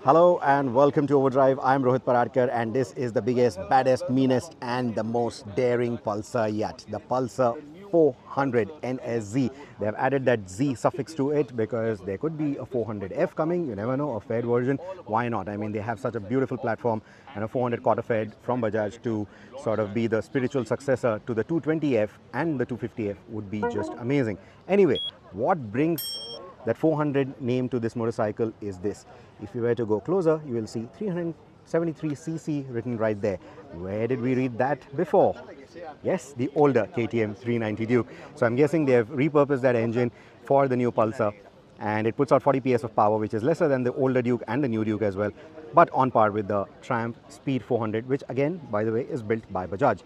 Hello and welcome to Overdrive. I'm Rohit Paradkar and this is the biggest, baddest, meanest and the most daring Pulsar yet. The Pulsar 400 NSZ. They have added that Z suffix to it because there could be a 400F coming. You never know, a fed version. Why not? I mean, they have such a beautiful platform and a 400 quarter fed from Bajaj to sort of be the spiritual successor to the 220F and the 250F would be just amazing. Anyway, what brings that 400 name to this motorcycle is this. If you were to go closer, you will see 373cc written right there. Where did we read that before? Yes, the older KTM 390 Duke. So I'm guessing they have repurposed that engine for the new Pulsar and it puts out 40 PS of power, which is lesser than the older Duke and the new Duke as well, but on par with the Triumph Speed 400, which again, by the way, is built by Bajaj.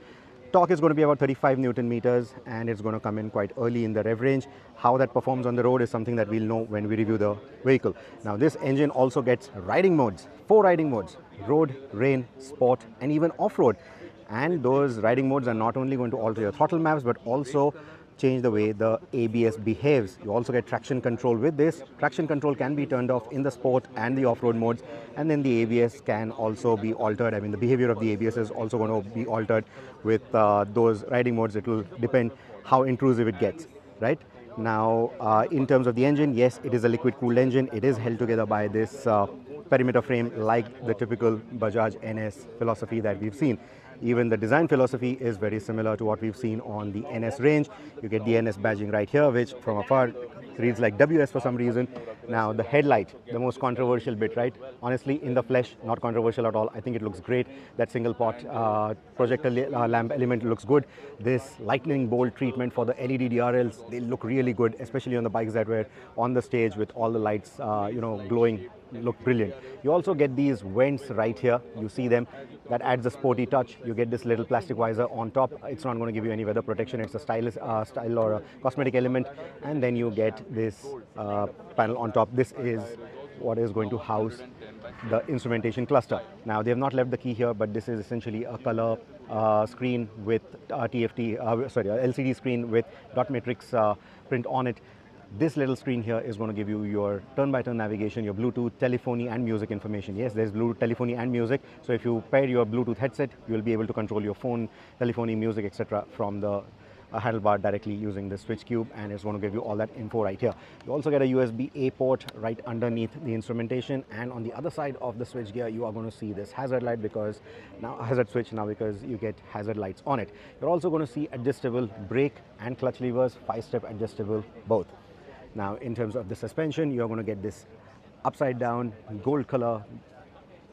Torque is going to be about 35 Newton meters and it's going to come in quite early in the rev range. How that performs on the road is something that we'll know when we review the vehicle. Now this engine also gets riding modes, 4 riding modes: road, rain, sport and even off-road. And those riding modes are not only going to alter your throttle maps but also change the way the ABS behaves. You also get traction control with this. Traction control can be turned off in the sport and the off-road modes, and then the ABS can also be altered. I mean, the behavior of the ABS is also going to be altered with those riding modes. It will depend how intrusive it gets, right? Now, in terms of the engine, yes, it is a liquid-cooled engine. It is held together by this perimeter frame like the typical Bajaj NS philosophy that we've seen. Even the design philosophy is very similar to what we've seen on the NS range. You get the NS badging right here, which from afar reads like WS for some reason. Now the headlight, the most controversial bit, right? Honestly, in the flesh, not controversial at all. I think it looks great. That single pot projector lamp element looks good. This lightning bolt treatment for the LED DRLs, they look really good, especially on the bikes that were on the stage with all the lights, glowing. Look brilliant. You also get these vents right here. You see them. That adds a sporty touch. You get this little plastic visor on top. It's not going to give you any weather protection. It's a style or a cosmetic element. And then you get this panel on top. This is what is going to house the instrumentation cluster. Now they have not left the key here, but this is essentially a color screen with LCD screen with dot matrix print on it. This little screen here is going to give you your turn-by-turn navigation, your Bluetooth, telephony and music information. Yes, there's Bluetooth, telephony and music. So if you pair your Bluetooth headset, you will be able to control your phone, telephony, music, etc. from the handlebar directly using the switch cube, and it's going to give you all that info right here. You also get a USB-A port right underneath the instrumentation, and on the other side of the switch gear you are going to see this hazard light because you get hazard lights on it. You're also going to see adjustable brake and clutch levers, 5-step adjustable both. Now in terms of the suspension, you're going to get this upside down gold color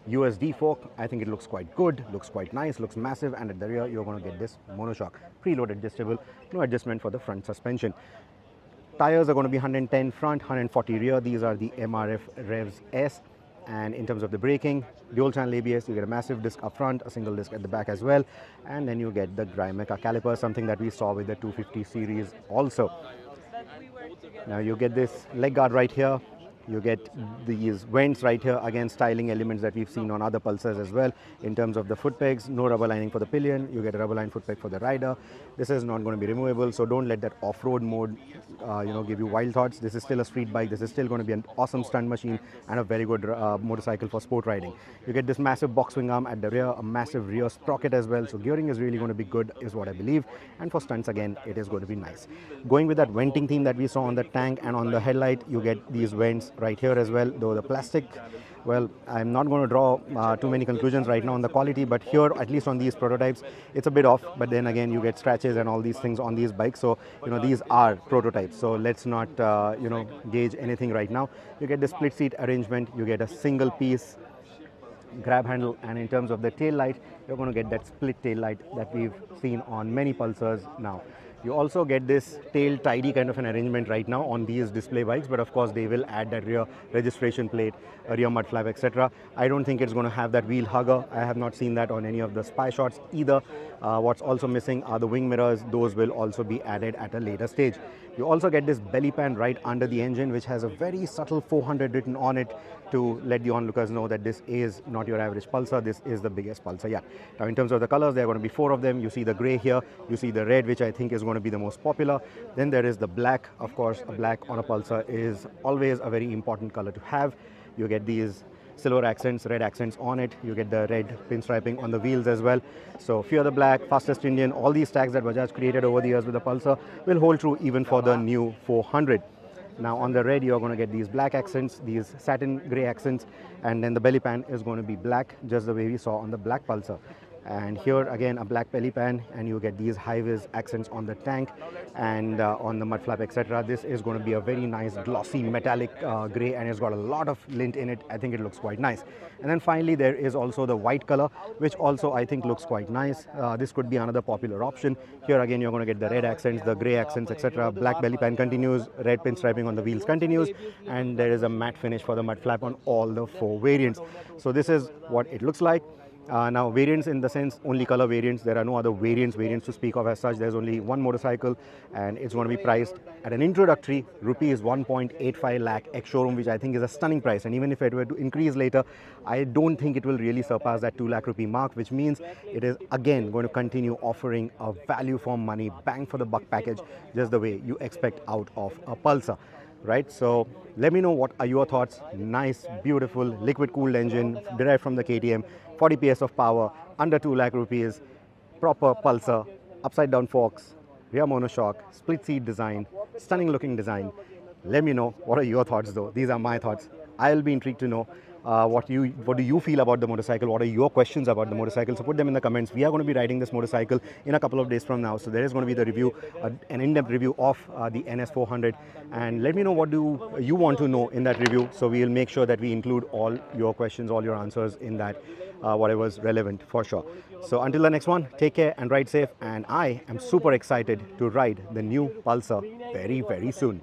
USD fork. I think it looks quite good, looks quite nice, looks massive, and at the rear you're going to get this monoshock, preload adjustable, no adjustment for the front suspension. Tires are going to be 110 front, 140 rear. These are the MRF Revs S. And in terms of the braking, dual channel ABS, you get a massive disc up front, a single disc at the back as well, and then you get the Grimeca caliper, something that we saw with the 250 series also. Now you get this leg guard right here. You get these vents right here, again styling elements that we've seen on other Pulsars as well. In terms of the foot pegs, no rubber lining for the pillion. You get a rubber lined foot peg for the rider. This is not going to be removable, so don't let that off-road mode give you wild thoughts. This is still a street bike. This is still going to be an awesome stunt machine and a very good motorcycle for sport riding. You get this massive box swing arm at the rear, a massive rear sprocket as well, so gearing is really going to be good is what I believe, and for stunts again it is going to be nice. Going with that venting theme that we saw on the tank and on the headlight, you get these vents right here as well, though the plastic, well, I'm not going to draw too many conclusions right now on the quality, but here, at least on these prototypes, it's a bit off. But then again, you get scratches and all these things on these bikes, so these are prototypes, so let's not gauge anything right now. You get the split seat arrangement, you get a single piece grab handle, and in terms of the tail light, you're going to get that split tail light that we've seen on many Pulsars now. You also get this tail tidy kind of an arrangement right now on these display bikes, but of course they will add that rear registration plate, a rear mud flap, etc. I don't think it's going to have that wheel hugger. I have not seen that on any of the spy shots either. What's also missing are the wing mirrors. Those will also be added at a later stage. You also get this belly pan right under the engine, which has a very subtle 400 written on it to let the onlookers know that this is not your average Pulsar, this is the biggest Pulsar yet. Now in terms of the colors, there are going to be 4 of them. You see the grey here, you see the red, which I think is going to be the most popular. Then there is the black. Of course, a black on a Pulsar is always a very important color to have. You get these silver accents, red accents on it. You get the red pinstriping on the wheels as well. So Fear the Black, Fastest Indian, all these tags that Bajaj created over the years with the Pulsar will hold true even for the new 400. Now on the red you're going to get these black accents, these satin grey accents, and then the belly pan is going to be black, just the way we saw on the black Pulsar. And here again a black belly pan, and you get these high-vis accents on the tank and on the mud flap, etc. This is going to be a very nice glossy metallic grey, and it's got a lot of lint in it. I think it looks quite nice. And then finally there is also the white color, which also I think looks quite nice. This could be another popular option. Here again you're going to get the red accents, the grey accents, etc. Black belly pan continues, red pinstriping on the wheels continues, and there is a matte finish for the mud flap on all the 4 variants. So this is what it looks like. Now variants in the sense only color variants, there are no other variants to speak of as such. There's only one motorcycle, and it's going to be priced at an introductory rupees 1.85 lakh ex-showroom, which I think is a stunning price. And even if it were to increase later, I don't think it will really surpass that 2 lakh rupee mark, which means it is again going to continue offering a value for money, bang for the buck package, just the way you expect out of a Pulsar. Right, so let me know what are your thoughts. Nice, beautiful, liquid cooled engine derived from the KTM, 40 PS of power, under 2 lakh rupees, proper Pulsar, upside down forks, rear monoshock, split seat design, stunning looking design. Let me know what are your thoughts though. These are my thoughts. I'll be intrigued to know what do you feel about the motorcycle. What are your questions about the motorcycle? So put them in the comments. We are going to be riding this motorcycle in a couple of days from now, so there is going to be the review, an in-depth review of the NS400, and let me know what do you want to know in that review, so we will make sure that we include all your questions, all your answers in that, whatever's relevant for sure. So until the next one, take care and ride safe, and I am super excited to ride the new Pulsar very, very soon.